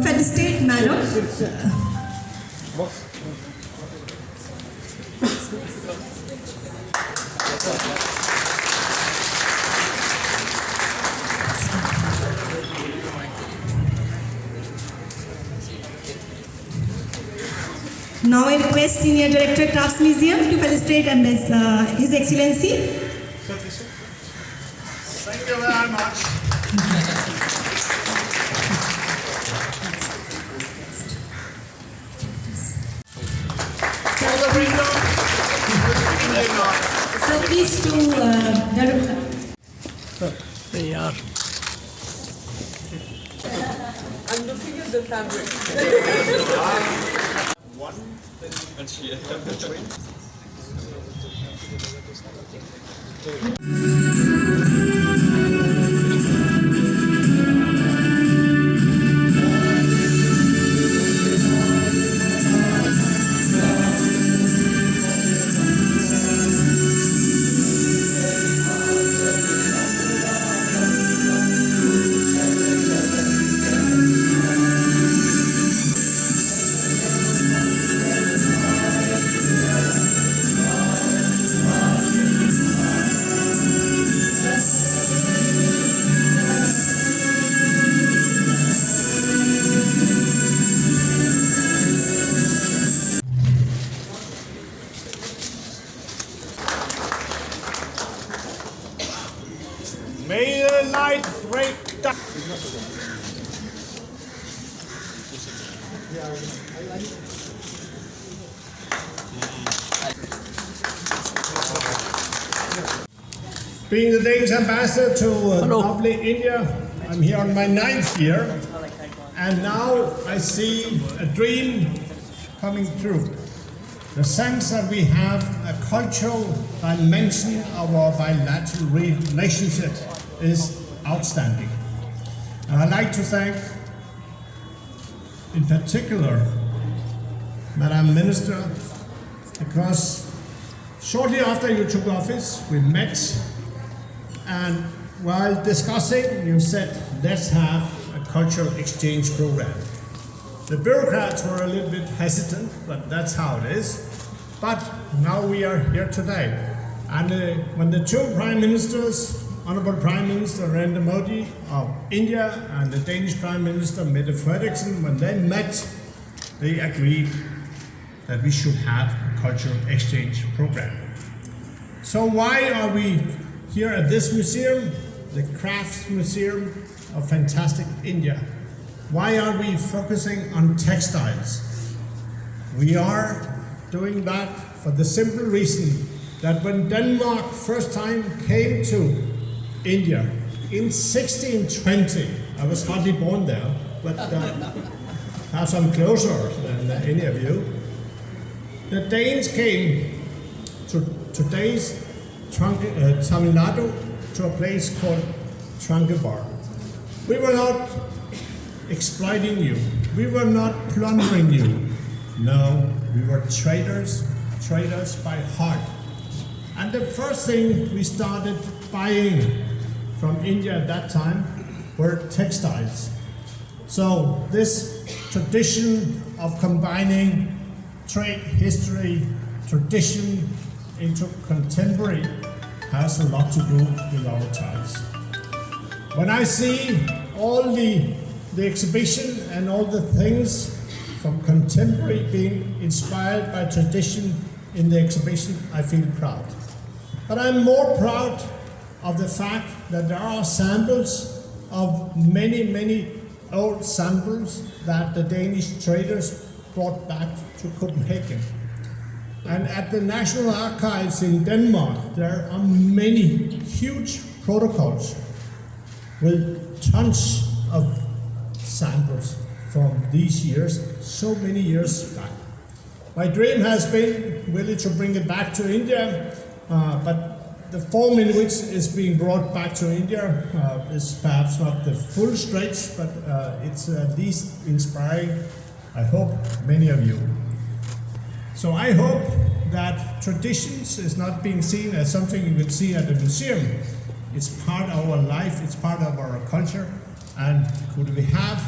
Freddy State, madam. Now I request Senior Director Crafts Museum to felicitate and His Excellency. Thank you very much. So please to They are. I'm looking at the fabric. One and she may the light break down. Being the Danish ambassador to lovely India, I'm here on my 9th year, and now I see a dream coming true. The sense that we have a cultural dimension of our bilateral relationship is outstanding. And I'd like to thank, in particular, Madam Minister, because shortly after you took office, we met, and while discussing, you said, let's have a cultural exchange program. The bureaucrats were a little bit hesitant, but that's how it is. But now we are here today. And when the two Prime Ministers, Honorable Prime Minister Narendra Modi of India and the Danish Prime Minister Mette Frederiksen, when they met, they agreed that we should have a cultural exchange program. So why are we here at this museum, the Crafts Museum of Fantastic India? Why are we focusing on textiles? We are doing that for the simple reason that when Denmark first time came to India in 1620, I was hardly born there, but perhaps I'm closer than any of you. The Danes came to today's Tamil Nadu to a place called Trangibar. We were not exploiting you. We were not plundering you. No, we were traders by heart. And the first thing we started buying from India at that time were textiles. So this tradition of combining trade history, tradition into contemporary has a lot to do with our times. When I see all the exhibition and all the things from contemporary being inspired by tradition in the exhibition, I feel proud. But I'm more proud of the fact that there are samples of many old samples that the Danish traders brought back to Copenhagen. And at the National Archives in Denmark, there are many huge protocols with tons of samples from these years, so many years back. My dream has been really to bring it back to India, but the form in which it's being brought back to India is perhaps not the full stretch, but it's at least inspiring, I hope, many of you. So I hope that traditions is not being seen as something you can see at a museum. It's part of our life, it's part of our culture, and could we have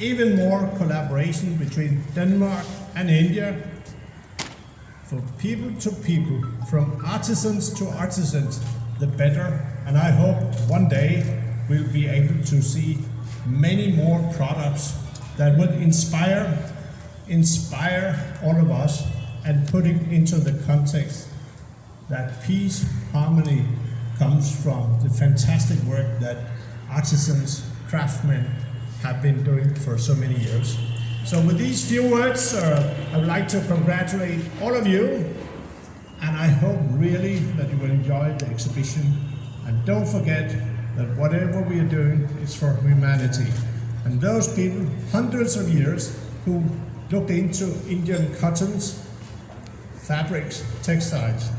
even more collaboration between Denmark and India, from people to people, from artisans to artisans, the better. And I hope one day we'll be able to see many more products that would inspire all of us, and putting into the context that peace, harmony comes from the fantastic work that artisans, craftsmen have been doing for so many years. So with these few words, I would like to congratulate all of you, and I hope really that you will enjoy the exhibition. And don't forget that whatever we are doing is for humanity. And those people, hundreds of years, who looked into Indian cottons, fabrics, textiles,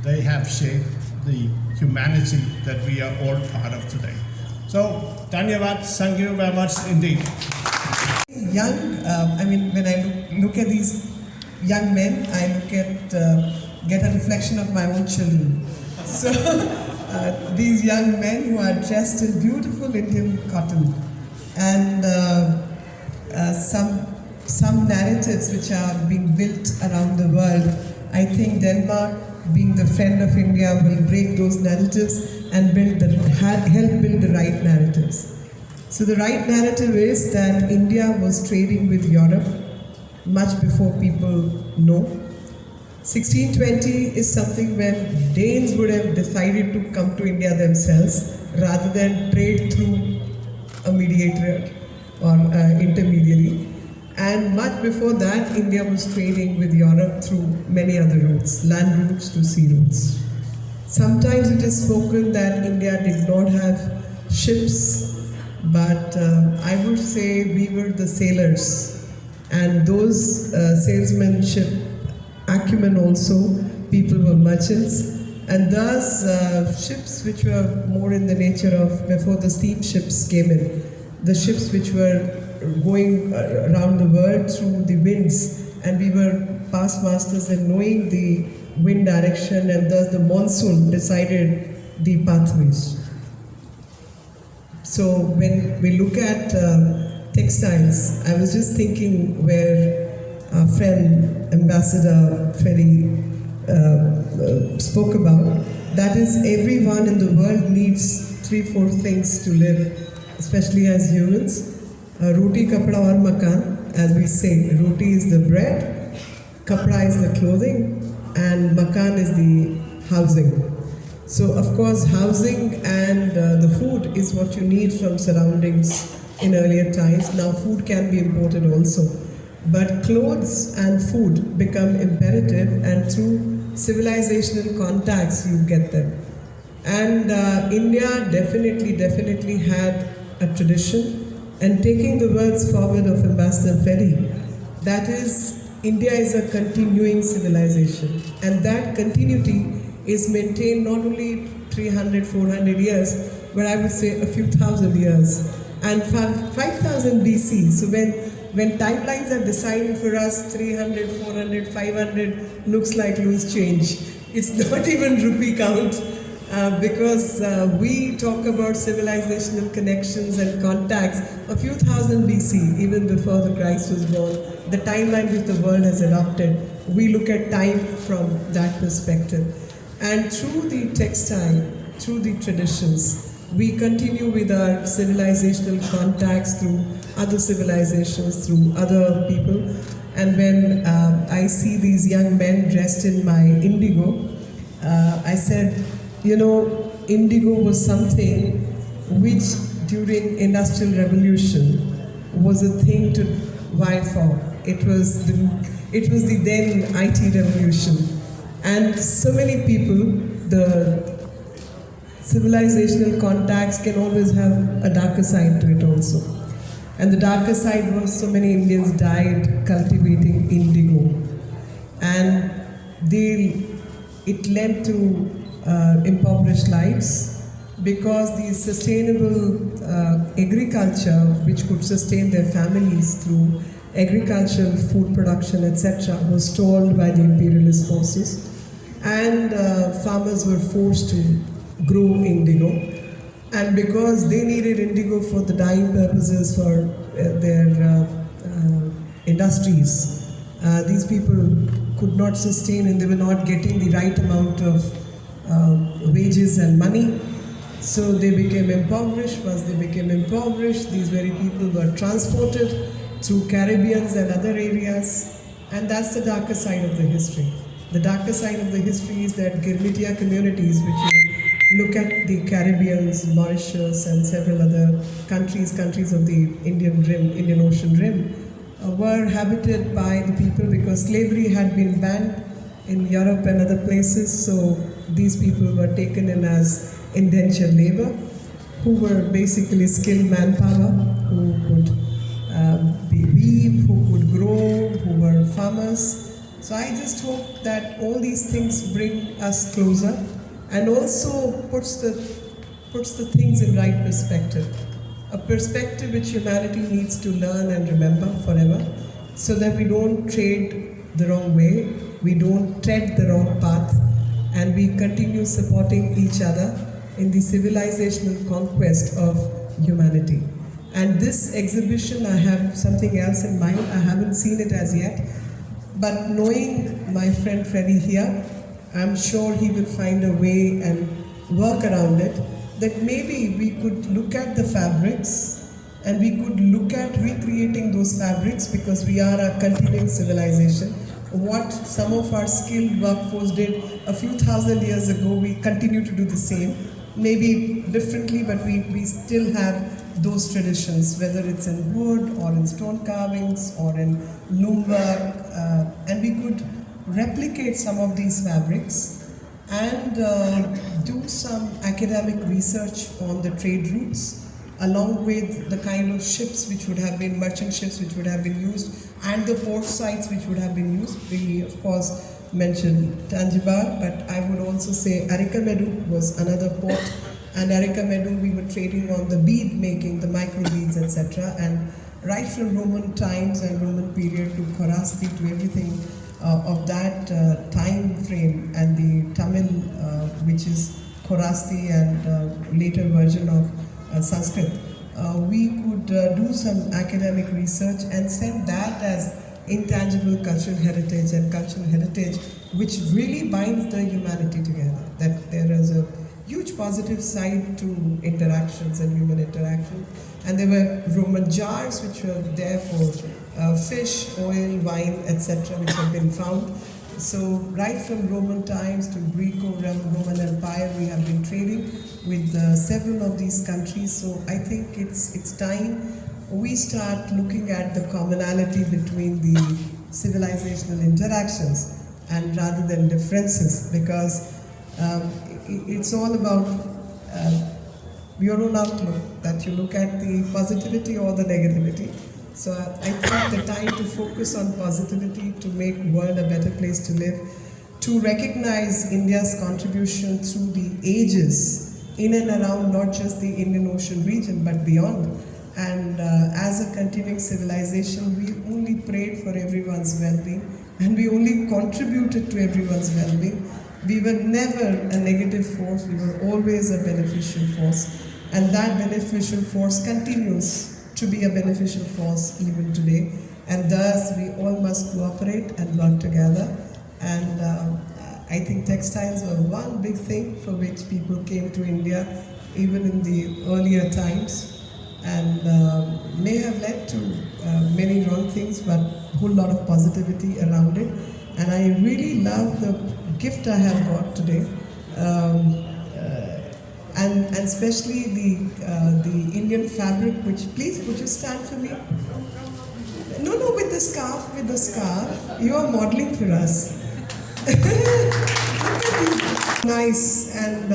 they have shaped the humanity that we are all part of today. So, Dhanyavad, thank you very much indeed. Young, when I look at these young men, I get a reflection of my own children. So, these young men who are dressed in beautiful Indian cotton, and some narratives which are being built around the world. I think Denmark, being the friend of India, will break those narratives and help build the right narratives. So the right narrative is that India was trading with Europe much before people know. 1620 is something when Danes would have decided to come to India themselves rather than trade through a mediator or intermediary. And much before that, India was trading with Europe through many other routes, land routes to sea routes. Sometimes it is spoken that India did not have ships, but I would say we were the sailors. And those salesmanship acumen also, people were merchants. And thus, ships which were more in the nature of before the steamships came in, the ships which were going around the world through the winds, and we were past masters in knowing the wind direction, and thus the monsoon decided the pathways. So when we look at textiles, I was just thinking where our friend Ambassador Freddy spoke about, that is, everyone in the world needs 3-4 things to live, especially as humans. Roti, kapda aur makan, as we say. Roti is the bread, kapda is the clothing, and makan is the housing. So of course housing and the food is what you need from surroundings in earlier times. Now food can be imported also. But clothes and food become imperative, and through civilizational contacts you get them. And India definitely had a tradition. And taking the words forward of Ambassador Freddy, that is, India is a continuing civilization, and that continuity is maintained not only 300, 400 years, but I would say a few thousand years. And 5000 BC, so when timelines are decided for us, 300, 400, 500 looks like loose change. It's not even rupee count, because we talk about civilizational connections and contacts a few thousand BC, even before the Christ was born. The timeline which the world has adopted, we look at time from that perspective. And through the textile, through the traditions, we continue with our civilizational contacts through other civilizations, through other people. And when I see these young men dressed in my indigo, I said, you know, indigo was something which during Industrial Revolution was a thing to vie for. It was the then IT revolution. And so many people, the civilizational contacts can always have a darker side to it also. And the darker side was so many Indians died cultivating indigo. And it led to impoverished lives, because the sustainable agriculture, which could sustain their families through agricultural food production, etc., was stalled by the imperialist forces, and farmers were forced to grow indigo. And because they needed indigo for the dyeing purposes for their industries, these people could not sustain, and they were not getting the right amount of wages and money. So they became impoverished. Once they became impoverished, these very people were transported through Caribbeans and other areas. And that's the darker side of the history. The darker side of the history is that Girmitia communities, which you look at the Caribbeans, Mauritius and several other countries of the Indian Ocean rim, were habited by the people because slavery had been banned in Europe and other places. So these people were taken in as indentured labor, who were basically skilled manpower, who could weave, who could grow, who were farmers. So I just hope that all these things bring us closer, and also puts the things in right perspective. A perspective which humanity needs to learn and remember forever, so that we don't trade the wrong way, we don't tread the wrong path, and we continue supporting each other in the civilizational conquest of humanity. And this exhibition, I have something else in mind. I haven't seen it as yet, but knowing my friend Freddy here, I'm sure he will find a way and work around it, that maybe we could look at the fabrics and we could look at recreating those fabrics, because we are a continuing civilization. What some of our skilled workforce did a few thousand years ago, we continue to do the same, maybe differently, but we still have those traditions, whether it's in wood or in stone carvings or in loom work, and we could replicate some of these fabrics and do some academic research on the trade routes, along with the kind of ships which would have been merchant ships which would have been used, and the port sites which would have been used. We of course mentioned Tangibar, but I would also say Arikamedu was another port, and Arikamedu we were trading on the bead making, the micro beads, etc. And right from Roman times and Roman period to Kharasti, to everything of that time frame, and the Tamil, which is Kharasti and later version of Sanskrit, we could do some academic research and send that as intangible cultural heritage, and cultural heritage which really binds the humanity together. That there is a huge positive side to interactions and human interaction. And there were Roman jars which were there for fish, oil, wine, etc., which have been found. So right from Roman times to Greco-Roman Empire, we have been trading with several of these countries. So I think it's time we start looking at the commonality between the civilizational interactions, and rather than differences, because it's all about your own outlook, that you look at the positivity or the negativity. So I think the time to focus on positivity, to make world a better place to live, to recognize India's contribution through the ages in and around not just the Indian Ocean region but beyond. And as a continuing civilization, we only prayed for everyone's well-being and we only contributed to everyone's well-being. We were never a negative force, we were always a beneficial force. And that beneficial force continues to be a beneficial force even today. And thus, we all must cooperate and work together. And I think textiles were one big thing for which people came to India, even in the earlier times. And may have led to many wrong things, but a whole lot of positivity around it. And I really love the gift I have got today. And especially the Indian fabric, which, please, would you stand for me? No, with the scarf, you are modeling for us. Nice, and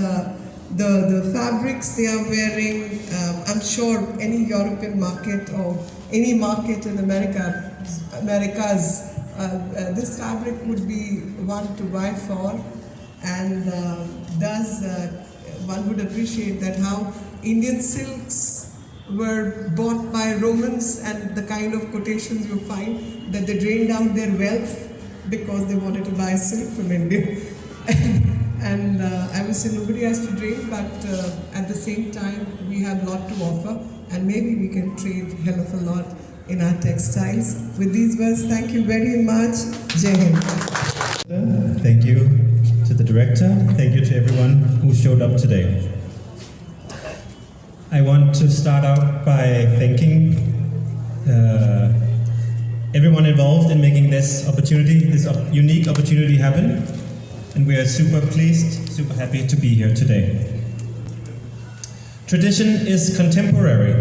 the fabrics they are wearing, I'm sure any European market or any market in Americas, this fabric would be one to buy for, and thus one would appreciate that how Indian silks were bought by Romans and the kind of quotations you find that they drained out their wealth because they wanted to buy silk from India. And I would say nobody has to drain, but at the same time we have a lot to offer and maybe we can trade hell of a lot in our textiles. With these words, thank you very much. Jai Hind. Thank you to the director. Thank you to everyone who showed up today. I want to start out by thanking everyone involved in making this unique opportunity happen. And we are super pleased, super happy to be here today. Tradition is contemporary.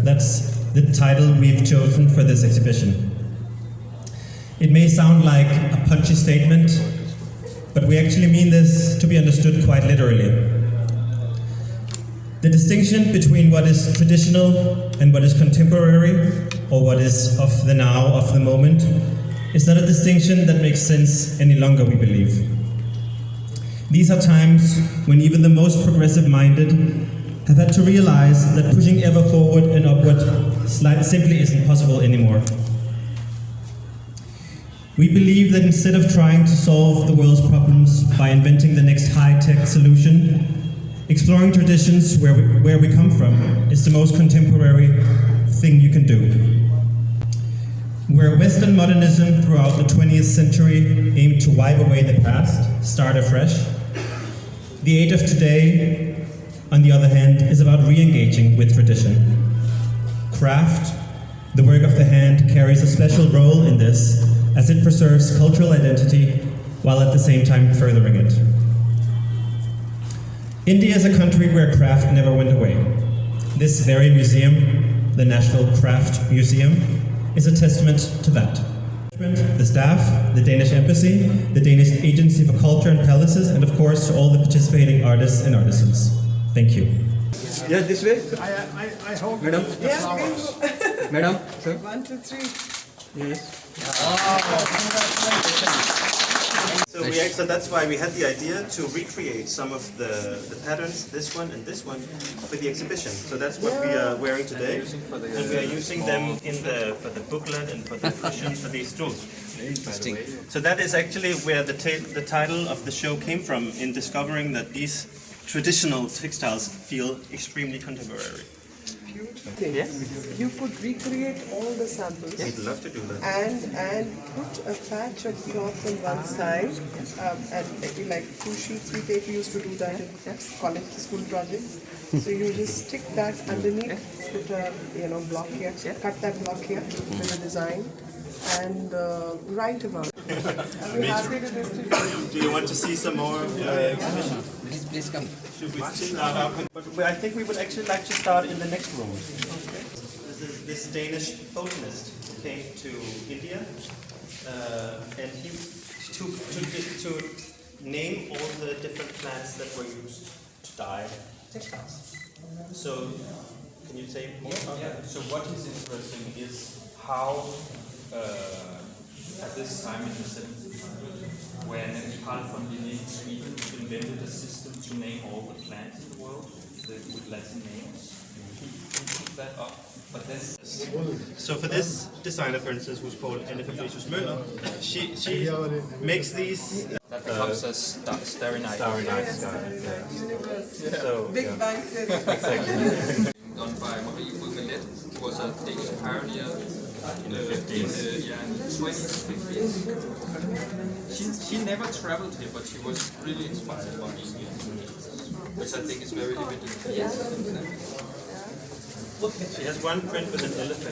That's the title we've chosen for this exhibition. It may sound like a punchy statement, but we actually mean this to be understood quite literally. The distinction between what is traditional and what is contemporary, or what is of the now, of the moment, is not a distinction that makes sense any longer, we believe. These are times when even the most progressive-minded have had to realize that pushing ever forward and upward simply isn't possible anymore. We believe that instead of trying to solve the world's problems by inventing the next high-tech solution, exploring traditions where we come from is the most contemporary thing you can do. Where Western modernism throughout the 20th century aimed to wipe away the past, start afresh, the age of today, on the other hand, is about re-engaging with tradition. Craft, the work of the hand, carries a special role in this, as it preserves cultural identity while at the same time furthering it. India is a country where craft never went away. This very museum, the National Craft Museum, is a testament to that. The staff, the Danish Embassy, the Danish Agency for Culture and Palaces, and of course to all the participating artists and artisans. Thank you. Yeah, this way. I hope. Madam. Yeah, Madam, sir. 1, 2, 3. Yes. So that's why we had the idea to recreate some of the patterns, this one and this one, for the exhibition. So that's what we are wearing today, and we are using them for the booklet and for the cushions for these stools. Interesting. So that is actually where the title of the show came from, in discovering that these traditional textiles feel extremely contemporary. Yes. You could recreate all the samples. We'd love to do that. And put a patch of cloth on one side, and maybe like 2 sheets we used to do that in college school projects. So you just stick that underneath, put a block here, cut that block here with a design, and write about it. I'm happy to distribute. Do you want to see some more exhibition? Please come. Should we start out? But I think we would actually like to start in the next room. Okay. This Danish botanist came to India, and he to name all the different plants that were used to dye textiles. So, can you say more about that? So, what is interesting is how at this time in the 1700s, when Carl von Linné in Sweden invented a system to name all the plants in the world with Latin names. He took that up, but then... So for this designer, for instance, who's called Anne Fabricius Møller, she makes these... That becomes a Starry Night. Starry Night sky. Yeah. So, Big Bang Theory. Exactly. Done by Marie Gourmelet, who was a Danish pioneer In the 50s. in the 20s, 50s. She never traveled here, but she was really inspired by India, which I think is very evident. She has one print with an elephant.